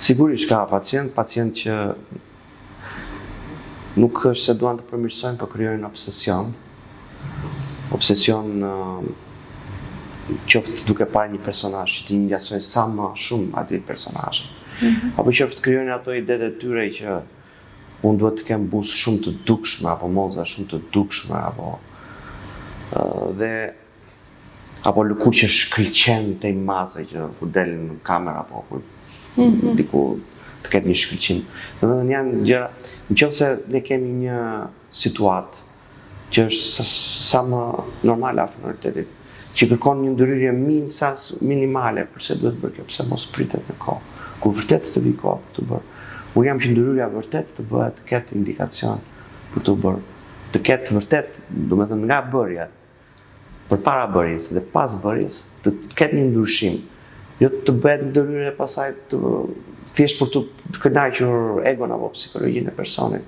Sigurisht ka pacient që nuk është se duan të përmirësojnë, por krijojnë obsesion. Obsesion qoftë duke parë një personazh që ti ngjasojnë sa më shumë atij personazhi. Apo qoftë krijojnë ato idetë e tyre që unë duhet të kem buzë shumë të dukshme, apo moza shumë të dukshme, apo lëkurë që shkëlqen te maze që kur delin në kamerë apo kur diku të ketë një shkëlqim. Domethënë janë gjëra, nëse ne kemi një situatë që është sa më normale afër realitetit, që kërkon një ndërhyrje minimale përse duhet bërë kjo, pse mos pritet në kohë, kur vërtet të vi kohë për të bërë. Unë jam që ndërhyrja vërtet të bëhet, të ketë indikacion për të bërë, të ketë vërtet, domethënë nga bërja, përpara bërjes dhe pas bërjes, të ketë një ndryshim. Jo të bëhet ndërhyrje pasaj thjesht për të kënaqur egon apo psikologjinë e personit.